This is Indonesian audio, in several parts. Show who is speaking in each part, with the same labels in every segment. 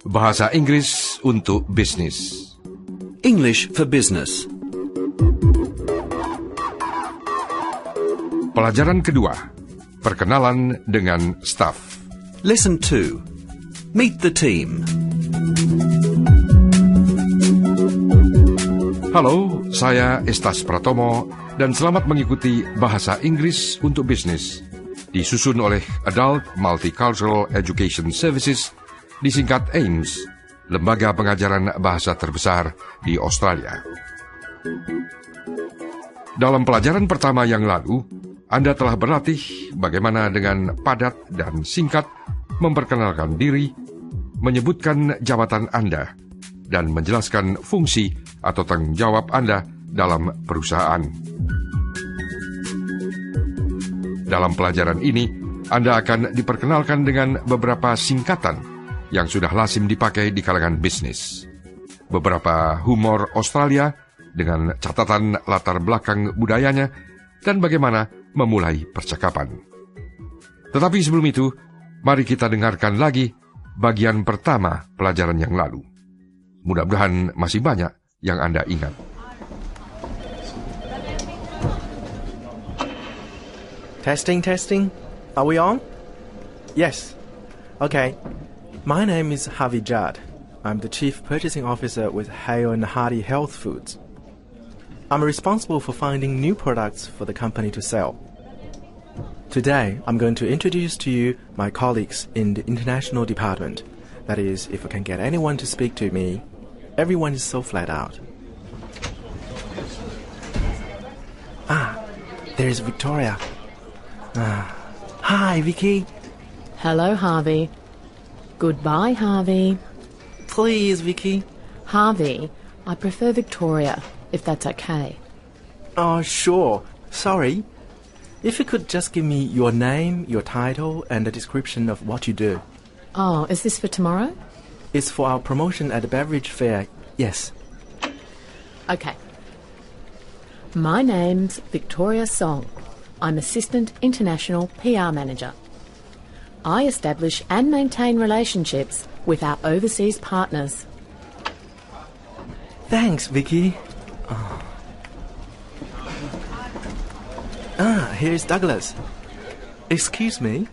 Speaker 1: Bahasa Inggris untuk bisnis.
Speaker 2: English for Business.
Speaker 1: Pelajaran kedua, perkenalan dengan staf.
Speaker 2: Lesson 2. Meet the team.
Speaker 1: Halo, saya Estas Pratomo dan selamat mengikuti Bahasa Inggris untuk Bisnis. Disusun oleh Adult Multicultural Education Services, disingkat AIMS, lembaga pengajaran bahasa terbesar di Australia. Dalam pelajaran pertama yang lalu, Anda telah berlatih bagaimana dengan padat dan singkat memperkenalkan diri, menyebutkan jabatan Anda, dan menjelaskan fungsi atau tanggung jawab Anda dalam perusahaan. Dalam pelajaran ini, Anda akan diperkenalkan dengan beberapa singkatan yang sudah lazim dipakai di kalangan bisnis. Beberapa humor Australia dengan catatan latar belakang budayanya dan bagaimana memulai percakapan. Tetapi sebelum itu, mari kita dengarkan lagi bagian pertama pelajaran yang lalu. Mudah-mudahan masih banyak yang Anda ingat.
Speaker 3: Testing. Are we on? Yes. Okay. My name is Harvey Judd. I'm the Chief Purchasing Officer with Hale & Hardy Health Foods. I'm responsible for finding new products for the company to sell. Today, I'm going to introduce to you my colleagues in the international department. That is, if I can get anyone to speak to me, everyone is so flat out. There's Victoria. Hi, Vicky.
Speaker 4: Hello, Harvey. Goodbye, Harvey.
Speaker 3: Please, Vicky.
Speaker 4: Harvey, I prefer Victoria, if that's okay.
Speaker 3: Oh, sure. Sorry. If you could just give me your name, your title, and a description of what you do.
Speaker 4: Oh, is this for tomorrow?
Speaker 3: It's for our promotion at the beverage fair, yes.
Speaker 4: Okay. My name's Victoria Song. I'm Assistant International PR Manager. I establish and maintain relationships with our overseas partners.
Speaker 3: Thanks, Vicky. Here's Douglas. Excuse me.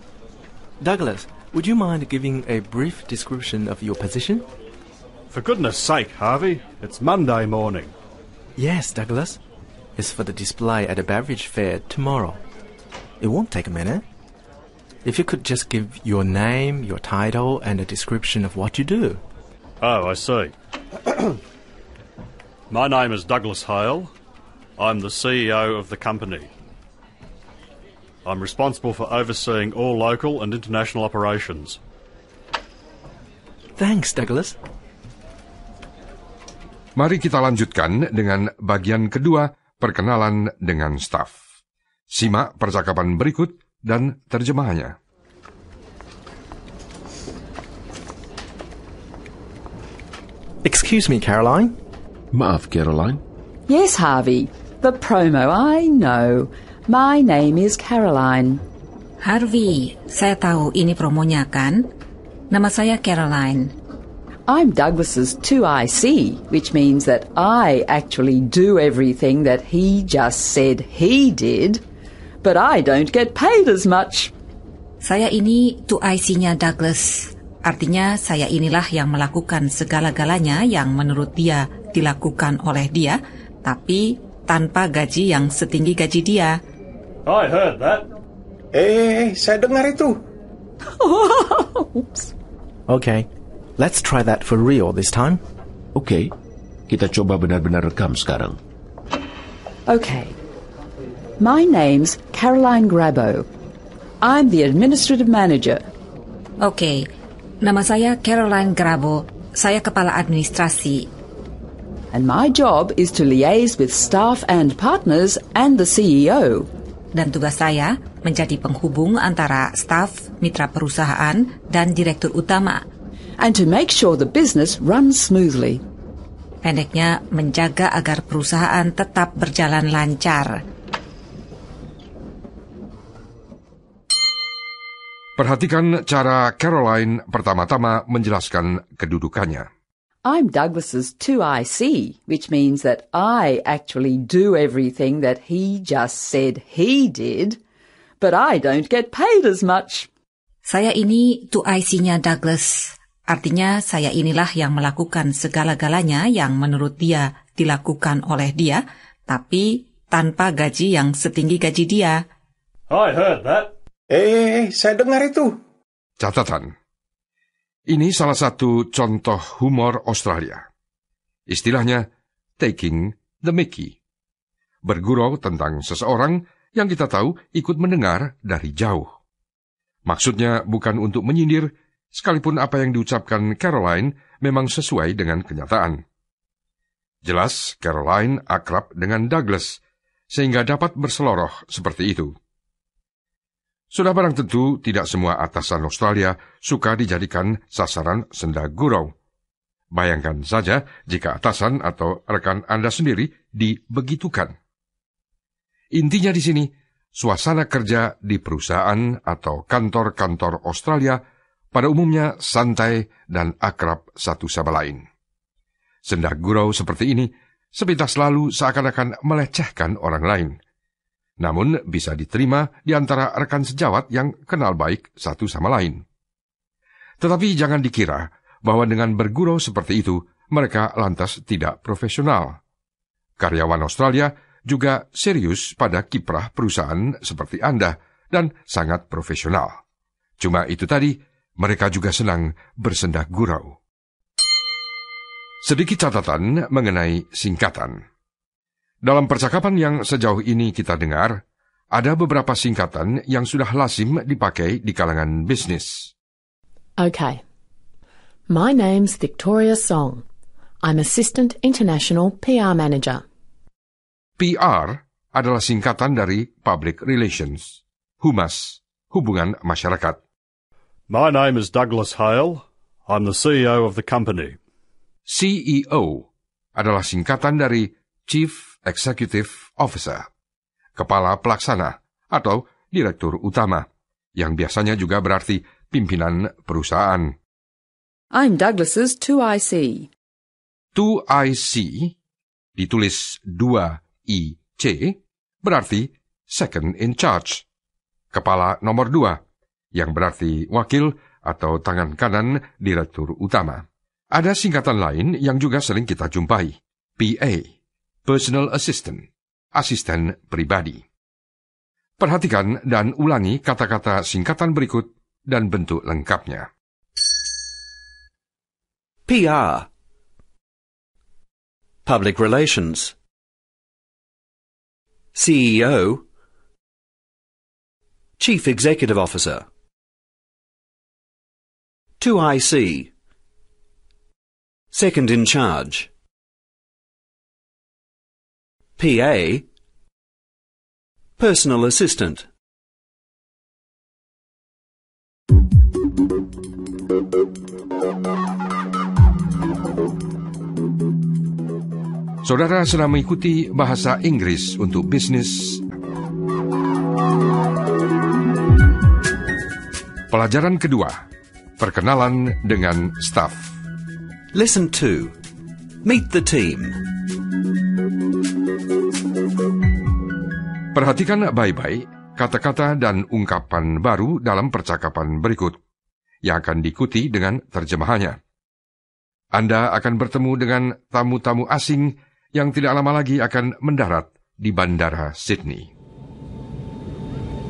Speaker 3: Douglas, would you mind giving a brief description of your position?
Speaker 5: For goodness sake, Harvey, it's Monday morning.
Speaker 3: Yes, Douglas. It's for the display at the beverage fair tomorrow. It won't take a minute. If you could just give your name, your title, and a description of what you do.
Speaker 5: Oh, I see. My name is Douglas Hale. I'm the CEO of the company. I'm responsible for overseeing all local and international operations.
Speaker 3: Thanks, Douglas.
Speaker 1: Mari kita lanjutkan dengan bagian kedua, perkenalan dengan staf. Simak percakapan berikut dan terjemahannya.
Speaker 3: Excuse me, Caroline.
Speaker 6: Maaf, Caroline.
Speaker 7: Yes, Harvey. The promo, I know. My name is Caroline.
Speaker 8: Harvey, saya tahu ini promonya kan? Nama saya Caroline.
Speaker 7: I'm Douglas's 2IC, which means that I actually do everything that he just said he did, but I don't get paid as much.
Speaker 8: Saya ini 2IC-nya Douglas. Artinya saya inilah yang melakukan segala-galanya yang menurut dia dilakukan oleh dia, tapi tanpa gaji yang setinggi gaji dia.
Speaker 5: I heard that.
Speaker 9: Saya dengar itu.
Speaker 7: Oops.
Speaker 3: Okay, let's try that for real this time.
Speaker 6: Oke, kita coba benar-benar rekam sekarang.
Speaker 7: Okay. My name's Caroline Grabo. I'm the administrative manager.
Speaker 8: Oke, nama saya Caroline Grabo. Saya kepala administrasi.
Speaker 7: And my job is to liaise with staff and partners and the CEO.
Speaker 8: Dan tugas saya menjadi penghubung antara staf, mitra perusahaan, dan direktur utama.
Speaker 7: And to make sure the business runs smoothly.
Speaker 8: Pendeknya, menjaga agar perusahaan tetap berjalan lancar.
Speaker 1: Perhatikan cara Caroline pertama-tama menjelaskan kedudukannya.
Speaker 7: I'm Douglas's 2IC, which means that I actually do everything that he just said he did, but I don't get paid as much.
Speaker 8: Saya ini 2IC-nya Douglas. Artinya saya inilah yang melakukan segala-galanya yang menurut dia dilakukan oleh dia, tapi tanpa gaji yang setinggi gaji dia.
Speaker 5: I heard that.
Speaker 9: Saya dengar itu.
Speaker 1: Catatan. Ini salah satu contoh humor Australia. Istilahnya taking the mickey. Bergurau tentang seseorang yang kita tahu ikut mendengar dari jauh. Maksudnya bukan untuk menyindir, sekalipun apa yang diucapkan Caroline memang sesuai dengan kenyataan. Jelas Caroline akrab dengan Douglas, sehingga dapat berseloroh seperti itu. Sudah barang tentu tidak semua atasan Australia suka dijadikan sasaran senda gurau. Bayangkan saja jika atasan atau rekan Anda sendiri dibegitukan. Intinya di sini, suasana kerja di perusahaan atau kantor-kantor Australia pada umumnya santai dan akrab satu sama lain. Senda gurau seperti ini sepintas lalu seakan-akan melecehkan orang lain. Namun bisa diterima di antara rekan sejawat yang kenal baik satu sama lain. Tetapi jangan dikira bahwa dengan bergurau seperti itu, mereka lantas tidak profesional. Karyawan Australia juga serius pada kiprah perusahaan seperti Anda dan sangat profesional. Cuma itu tadi, mereka juga senang bersenda gurau. Sedikit catatan mengenai singkatan. Dalam percakapan yang sejauh ini kita dengar, ada beberapa singkatan yang sudah lazim dipakai di kalangan bisnis.
Speaker 4: Okay. My name's Victoria Song. I'm Assistant International PR Manager.
Speaker 1: PR adalah singkatan dari Public Relations, Humas, hubungan masyarakat.
Speaker 5: My name is Douglas Hale. I'm the CEO of the company.
Speaker 1: CEO adalah singkatan dari Chief Executive Officer, kepala pelaksana atau direktur utama, yang biasanya juga berarti pimpinan perusahaan.
Speaker 7: I'm Douglas's 2IC.
Speaker 1: 2IC, ditulis 2IC, berarti second in charge, kepala nomor 2, yang berarti wakil atau tangan kanan direktur utama. Ada singkatan lain yang juga sering kita jumpai, PA, Personal Assistant, asisten pribadi. Perhatikan dan ulangi kata-kata singkatan berikut dan bentuk lengkapnya.
Speaker 2: PR, Public Relations. CEO, Chief Executive Officer. 2IC, Second in Charge. PA, Personal Assistant.
Speaker 1: Saudara sedang mengikuti bahasa Inggris untuk bisnis. Pelajaran kedua, perkenalan dengan staf.
Speaker 2: Lesson 2. Meet the team.
Speaker 1: Perhatikan baik-baik kata-kata dan ungkapan baru dalam percakapan berikut, yang akan diikuti dengan terjemahannya. Anda akan bertemu dengan tamu-tamu asing yang tidak lama lagi akan mendarat di Bandara Sydney.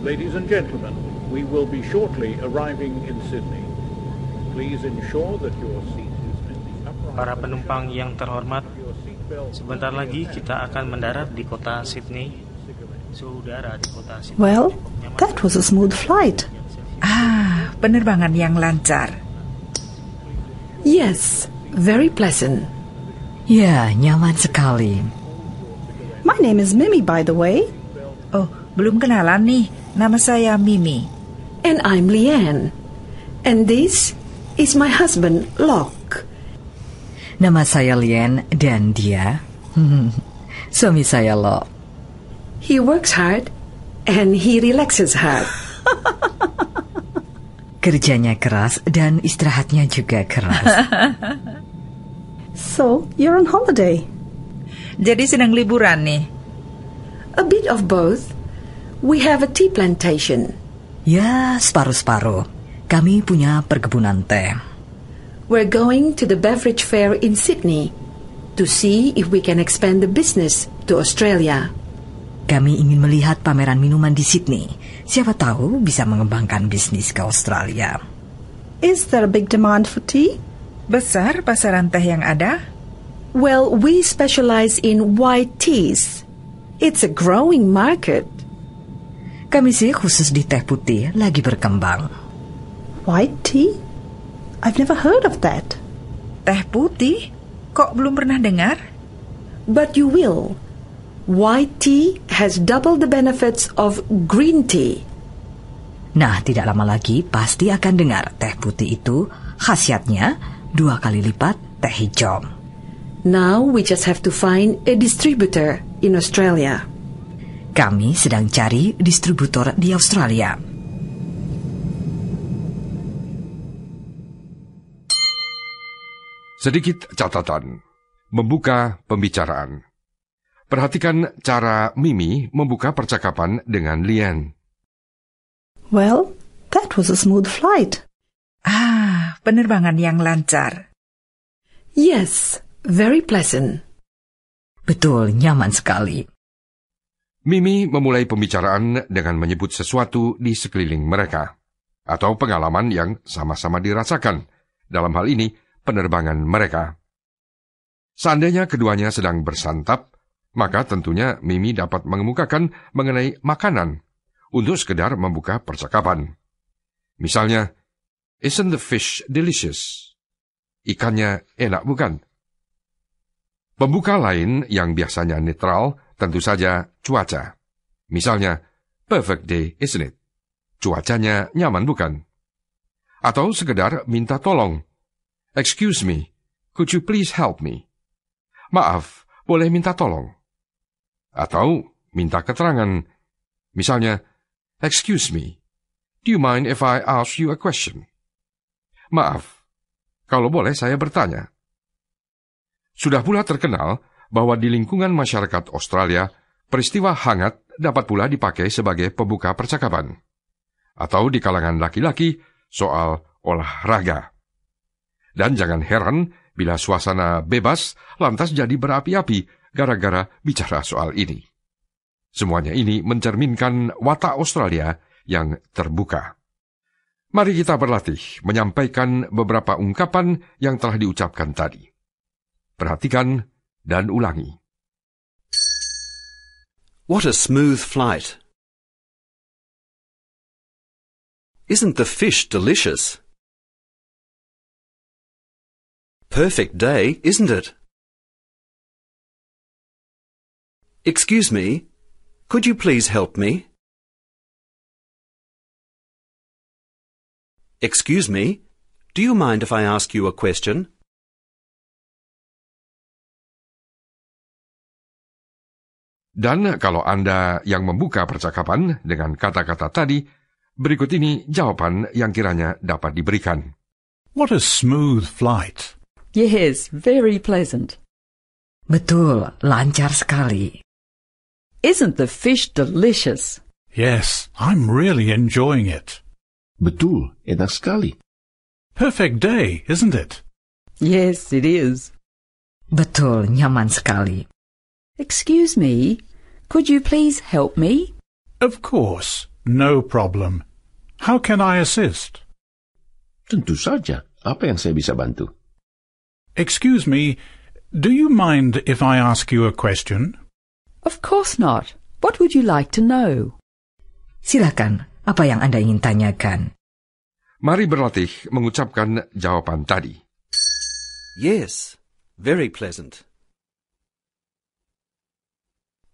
Speaker 10: Ladies and gentlemen, we will be shortly arriving in Sydney. Please ensure that your seat is in the upright.
Speaker 11: Para penumpang yang terhormat, sebentar lagi kita akan mendarat di kota Sydney. Saudara di kota Sydney.
Speaker 12: Well, that was a smooth flight.
Speaker 8: Penerbangan yang lancar.
Speaker 12: Yes, very pleasant.
Speaker 13: Ya, nyaman sekali.
Speaker 12: My name is Mimi, by the way.
Speaker 8: Oh, belum kenalan nih. Nama saya Mimi.
Speaker 12: And I'm Leanne. And this is my husband, Locke.
Speaker 13: Nama saya Leanne dan dia, suami saya Locke.
Speaker 12: He works hard and he relaxes hard.
Speaker 13: Kerjanya keras dan istirahatnya juga keras.
Speaker 12: So, you're on holiday?
Speaker 8: Jadi sedang liburan nih?
Speaker 12: A bit of both. We have a tea plantation.
Speaker 13: Ya, separuh-separuh. Kami punya perkebunan teh.
Speaker 12: We're going to the beverage fair in Sydney to see if we can expand the business to Australia.
Speaker 13: Kami ingin melihat pameran minuman di Sydney. Siapa tahu bisa mengembangkan bisnis ke Australia.
Speaker 12: Is there a big demand for tea?
Speaker 8: Besar pasaran teh yang ada?
Speaker 12: Well, we specialize in white teas. It's a growing market.
Speaker 13: Kami sih khusus di teh putih, lagi berkembang.
Speaker 12: White tea? I've never heard of that.
Speaker 8: Teh putih? Kok belum pernah dengar?
Speaker 12: But you will. White tea has double the benefits of green tea.
Speaker 13: Nah, tidak lama lagi pasti akan dengar teh putih itu khasiatnya 2 kali lipat teh hijau.
Speaker 12: Now we just have to find a distributor in Australia.
Speaker 13: Kami sedang cari distributor di Australia.
Speaker 1: Sedikit catatan. Membuka pembicaraan. Perhatikan cara Mimi membuka percakapan dengan Lien.
Speaker 12: Well, that was a smooth flight.
Speaker 8: Penerbangan yang lancar.
Speaker 12: Yes, very pleasant.
Speaker 13: Betul, nyaman sekali.
Speaker 1: Mimi memulai pembicaraan dengan menyebut sesuatu di sekeliling mereka, atau pengalaman yang sama-sama dirasakan, dalam hal ini penerbangan mereka. Seandainya keduanya sedang bersantap, maka tentunya Mimi dapat mengemukakan mengenai makanan untuk sekedar membuka percakapan. Misalnya, "Isn't the fish delicious?" Ikannya enak bukan? Pembuka lain yang biasanya netral tentu saja cuaca. Misalnya, "Perfect day, isn't it?" Cuacanya nyaman bukan? Atau sekedar minta tolong. "Excuse me, could you please help me?" Maaf, boleh minta tolong. Atau minta keterangan. Misalnya, "Excuse me, do you mind if I ask you a question?" Maaf, kalau boleh saya bertanya. Sudah pula terkenal bahwa di lingkungan masyarakat Australia, peristiwa hangat dapat pula dipakai sebagai pembuka percakapan. Atau di kalangan laki-laki, soal olahraga. Dan jangan heran bila suasana bebas lantas jadi berapi-api gara-gara bicara soal ini. Semuanya ini mencerminkan watak Australia yang terbuka. Mari kita berlatih menyampaikan beberapa ungkapan yang telah diucapkan tadi. Perhatikan dan ulangi.
Speaker 2: What a smooth flight. Isn't the fish delicious? Perfect day, isn't it? Excuse me, could you please help me? Excuse me, do you mind if I ask you a question?
Speaker 1: Dan kalau Anda yang membuka percakapan dengan kata-kata tadi, berikut ini jawaban yang kiranya dapat diberikan.
Speaker 10: What a smooth flight.
Speaker 7: Yes, very pleasant.
Speaker 13: Betul, lancar sekali.
Speaker 7: Isn't the fish delicious?
Speaker 10: Yes, I'm really enjoying it.
Speaker 6: Betul, enak sekali.
Speaker 10: Perfect day, isn't it?
Speaker 7: Yes, it is.
Speaker 13: Betul, nyaman sekali.
Speaker 7: Excuse me, could you please help me?
Speaker 10: Of course, no problem. How can I assist?
Speaker 6: Tentu saja, apa yang saya bisa bantu?
Speaker 10: Excuse me, do you mind if I ask you a question?
Speaker 7: Of course not. What would you like to know?
Speaker 13: Silakan, apa yang Anda ingin tanyakan?
Speaker 1: Mari berlatih mengucapkan jawaban tadi.
Speaker 2: Yes, very pleasant.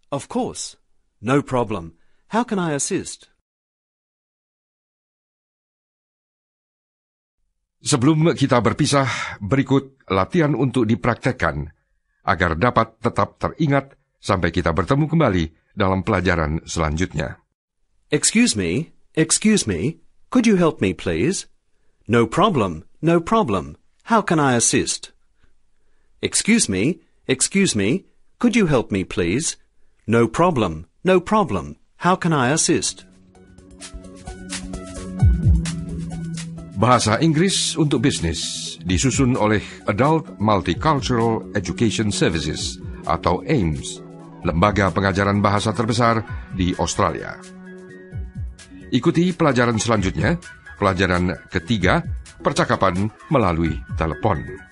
Speaker 2: Of course, no problem. How can I assist?
Speaker 1: Sebelum kita berpisah, berikut latihan untuk dipraktekkan, agar dapat tetap teringat sampai kita bertemu kembali dalam pelajaran selanjutnya.
Speaker 2: Excuse me, could you help me please? No problem, no problem. How can I assist? Excuse me, could you help me please? No problem, no problem. How can I assist?
Speaker 1: Bahasa Inggris untuk bisnis disusun oleh Adult Multicultural Education Services atau AIMS, lembaga pengajaran bahasa terbesar di Australia. Ikuti pelajaran selanjutnya, pelajaran ketiga, percakapan melalui telepon.